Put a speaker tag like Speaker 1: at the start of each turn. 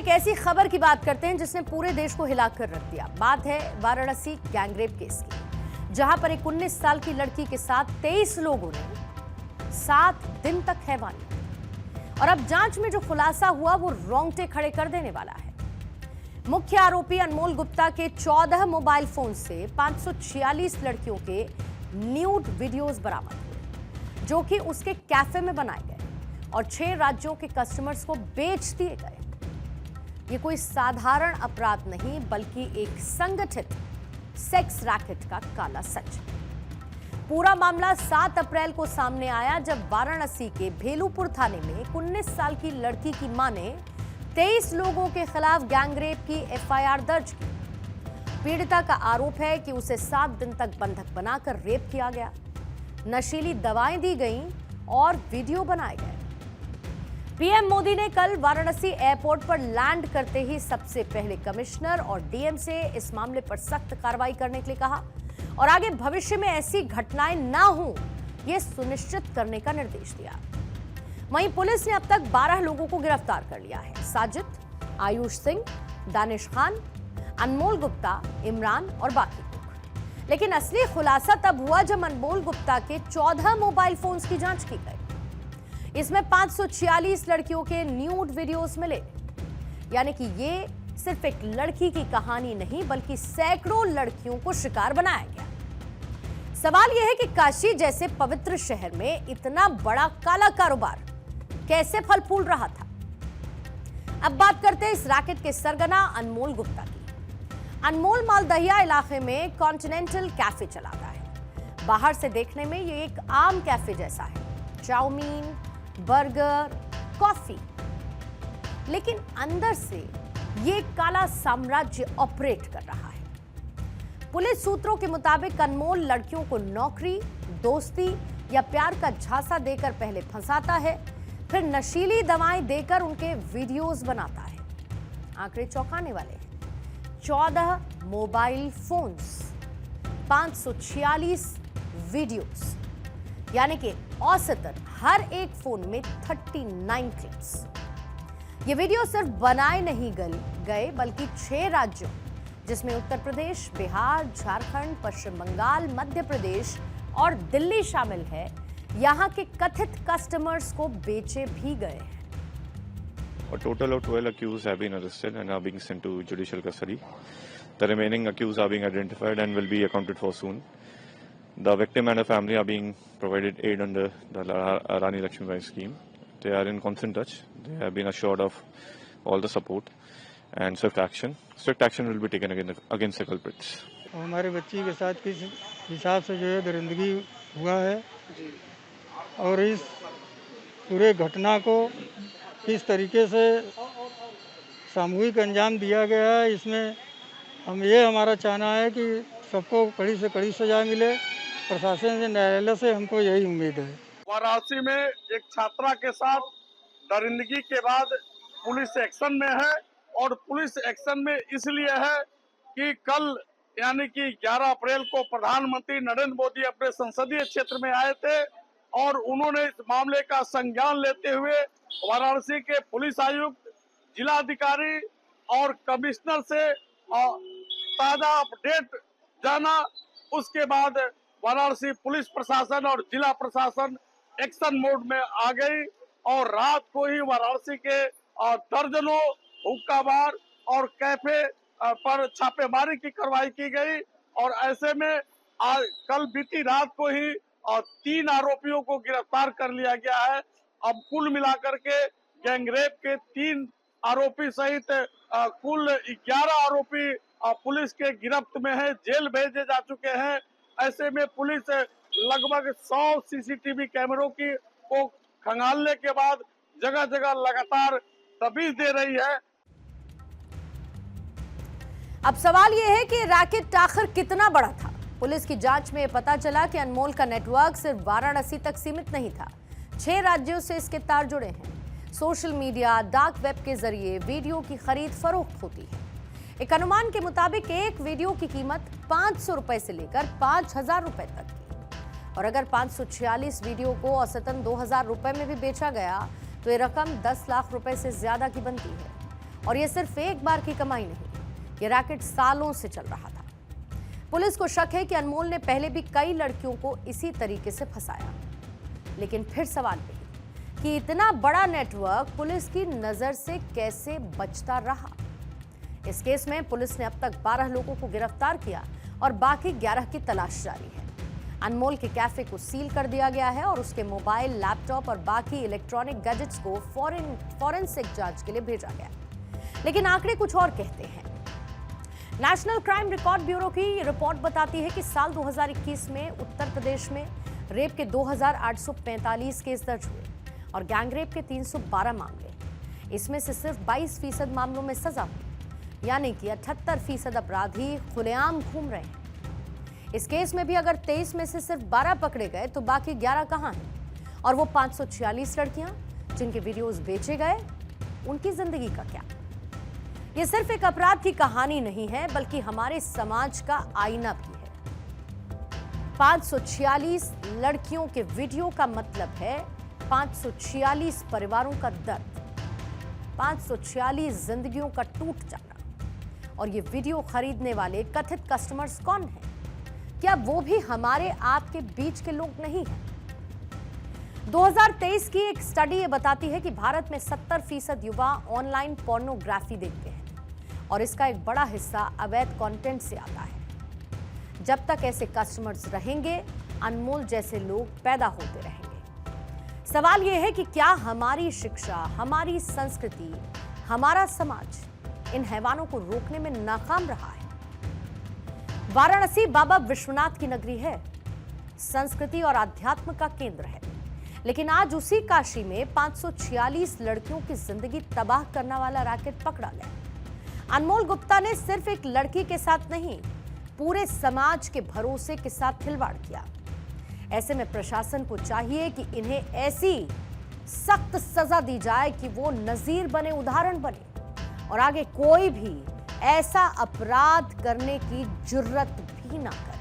Speaker 1: एक ऐसी खबर की बात करते हैं जिसने पूरे देश को हिलाकर रख दिया। बात है वाराणसी गैंगरेप केस की, जहां पर एक 19 साल की लड़की के साथ 23 लोगों ने 7 दिन तक हैवानी की। और अब जांच में जो खुलासा हुआ वो रोंगटे खड़े कर देने वाला है। मुख्य आरोपी अनमोल गुप्ता के 14 मोबाइल फोन से 546 लड़कियों के न्यूड वीडियोस बरामद हुए, जो कि उसके कैफे में बनाए गए और 6 राज्यों के कस्टमर्स को बेच दिए गए। ये कोई साधारण अपराध नहीं, बल्कि एक संगठित सेक्स रैकेट का काला सच है। पूरा मामला 7 अप्रैल को सामने आया, जब वाराणसी के भेलूपुर थाने में 19 साल की लड़की की मां ने 23 लोगों के खिलाफ गैंगरेप की एफआईआर दर्ज की। पीड़िता का आरोप है कि उसे 7 दिन तक बंधक बनाकर रेप किया गया, नशीली दवाएं दी गईं और वीडियो बनाए गए। पीएम मोदी ने कल वाराणसी एयरपोर्ट पर लैंड करते ही सबसे पहले कमिश्नर और डीएम से इस मामले पर सख्त कार्रवाई करने के लिए कहा और आगे भविष्य में ऐसी घटनाएं ना हो, यह सुनिश्चित करने का निर्देश दिया। वहीं पुलिस ने अब तक 12 लोगों को गिरफ्तार कर लिया है। साजिद, आयुष सिंह, दानिश खान, अनमोल गुप्ता, इमरान और बाकी लोग। लेकिन असली खुलासा तब हुआ जब अनमोल गुप्ता के 14 मोबाइल फोन्स की जांच की गई। इसमें 546 लड़कियों के न्यूड वीडियोस मिले। यानी कि ये सिर्फ एक लड़की की कहानी नहीं, बल्कि सैकड़ों लड़कियों को शिकार बनाया गया। सवाल यह है कि काशी जैसे पवित्र शहर में इतना बड़ा काला कारोबार कैसे फल फूल रहा था। अब बात करते हैं इस रैकेट के सरगना अनमोल गुप्ता की। अनमोल मालदहिया इलाके में कॉन्टिनेंटल कैफे चलाता है। बाहर से देखने में ये एक आम कैफे जैसा है, चाउमीन, बर्गर, कॉफी, लेकिन अंदर से ये काला साम्राज्य ऑपरेट कर रहा है। पुलिस सूत्रों के मुताबिक अनमोल लड़कियों को नौकरी, दोस्ती या प्यार का झांसा देकर पहले फंसाता है, फिर नशीली दवाएं देकर उनके वीडियोस बनाता है। आंकड़े चौंकाने वाले हैं। 14 मोबाइल फोन्स, 546 वीडियोस, यानी कि औसतन हर एक फोन में 39 क्लिप्स। ये वीडियो सिर्फ बनाए नहीं गए, बल्कि 6 राज्यों, जिसमें उत्तर प्रदेश, बिहार, झारखंड, पश्चिम बंगाल, मध्य प्रदेश और दिल्ली शामिल है, यहाँ के कथित कस्टमर्स को बेचे भी गए हैं।
Speaker 2: A total of 12 accused have been arrested and are being sent to judicial custody. The remaining accused are being identified and will be accounted for soon. The victim and her family are being provided aid under the Rani Lakshmibai scheme. They are in constant touch. They have been assured of all the support and swift action. Swift action will be taken against the culprits.
Speaker 3: हमारे बच्ची के साथ किस हिसाब से जो है दरिंदगी हुआ है और इस पूरे घटना को किस तरीके से सामूहिक अंजाम दिया गया है, इसमें हमारा चाहना है कि सबको कड़ी से कड़ी सजा मिले। प्रशासन से, न्यायालय से हमको यही उम्मीद है।
Speaker 4: वाराणसी में एक छात्रा के साथ दरिंदगी के बाद पुलिस एक्शन में है, और पुलिस एक्शन में इसलिए है कि कल यानी कि 11 अप्रैल को प्रधानमंत्री नरेंद्र मोदी अपने संसदीय क्षेत्र में आए थे और उन्होंने इस मामले का संज्ञान लेते हुए वाराणसी के पुलिस आयुक्त, जिलाधिकारी और कमिश्नर से ताजा अपडेट जाना। उसके बाद वाराणसी पुलिस प्रशासन और जिला प्रशासन एक्शन मोड में आ गई और रात को ही वाराणसी के दर्जनों हुक्का बार और कैफे पर छापेमारी की कार्रवाई की गई। और ऐसे में कल बीती रात को ही 3 आरोपियों को गिरफ्तार कर लिया गया है। अब कुल मिलाकर के गैंगरेप के 3 आरोपी सहित कुल 11 आरोपी पुलिस के गिरफ्त में है, जेल भेजे जा चुके हैं। ऐसे में पुलिस लगभग 100 सीसीटीवी कैमरों को खंगालने के बाद जगह जगह लगातार तबीज दे रही है।
Speaker 1: अब सवाल यह है कि रैकेट आखिर कितना बड़ा था। पुलिस की जांच में पता चला कि अनमोल का नेटवर्क सिर्फ वाराणसी तक सीमित नहीं था। 6 राज्यों से इसके तार जुड़े हैं। सोशल मीडिया, डार्क वेब के जरिए वीडियो की खरीद फरोख्त होती है। एक अनुमान के मुताबिक एक वीडियो की कीमत 500 रुपए से लेकर 5000 रुपए तक की। और अगर 546 वीडियो को औसतन 2000 रुपए में भी बेचा गया तो ये रकम 10 लाख रुपए से ज्यादा की बनती है। और ये सिर्फ एक बार की कमाई नहीं, ये रैकेट सालों से चल रहा था। पुलिस को शक है कि अनमोल ने पहले भी कई लड़कियों को इसी तरीके से फंसाया। लेकिन फिर सवाल यही कि इतना बड़ा नेटवर्क पुलिस की नजर से कैसे बचता रहा। इस केस में पुलिस ने अब तक 12 लोगों को गिरफ्तार किया और बाकी 11 की तलाश जारी है। अनमोल के कैफे को सील कर दिया गया है और उसके मोबाइल, लैपटॉप और बाकी इलेक्ट्रॉनिक गैजेट्स को फॉरेंसिक जांच के लिए भेजा गया। लेकिन आंकड़े कुछ और कहते हैं। नेशनल क्राइम रिकॉर्ड ब्यूरो की रिपोर्ट बताती है कि साल 2021 में उत्तर प्रदेश में रेप के 2845 केस दर्ज हुए और गैंगरेप के 312 मामले। इसमें से सिर्फ 22% मामलों में सजा हुई, यानी कि 78% अपराधी खुलेआम घूम रहे हैं। इस केस में भी अगर 23 में से सिर्फ 12 पकड़े गए तो बाकी 11 कहां हैं? और वो 546 लड़कियां जिनके वीडियोस बेचे गए, उनकी जिंदगी का क्या? ये सिर्फ एक अपराध की कहानी नहीं है, बल्कि हमारे समाज का आईना भी है। 546 लड़कियों के वीडियो का मतलब है 546 परिवारों का दर्द, 546 जिंदगियों का टूट जाना। और ये वीडियो खरीदने वाले कथित कस्टमर्स कौन हैं? क्या वो भी हमारे आपके बीच के लोग नहीं हैं? 2023 की एक स्टडी ये बताती है कि भारत में 70% युवा ऑनलाइन पोर्नोग्राफी देखते हैं और इसका एक बड़ा हिस्सा अवैध कंटेंट से आता है। जब तक ऐसे कस्टमर्स रहेंगे, अनमोल जैसे लोग पैदा होते रहेंगे। सवाल यह है कि क्या हमारी शिक्षा, हमारी संस्कृति, हमारा समाज इन हैवानों को रोकने में नाकाम रहा है? वाराणसी बाबा विश्वनाथ की नगरी है, संस्कृति और आध्यात्म का केंद्र है। लेकिन आज उसी काशी में 546 लड़कियों की जिंदगी तबाह करने वाला रैकेट पकड़ा गया। अनमोल गुप्ता ने सिर्फ एक लड़की के साथ नहीं, पूरे समाज के भरोसे के साथ खिलवाड़ किया। ऐसे में प्रशासन को चाहिए कि इन्हें ऐसी सख्त सजा दी जाए कि वो नजीर बने, उदाहरण बने और आगे कोई भी ऐसा अपराध करने की जुर्रत भी ना करे।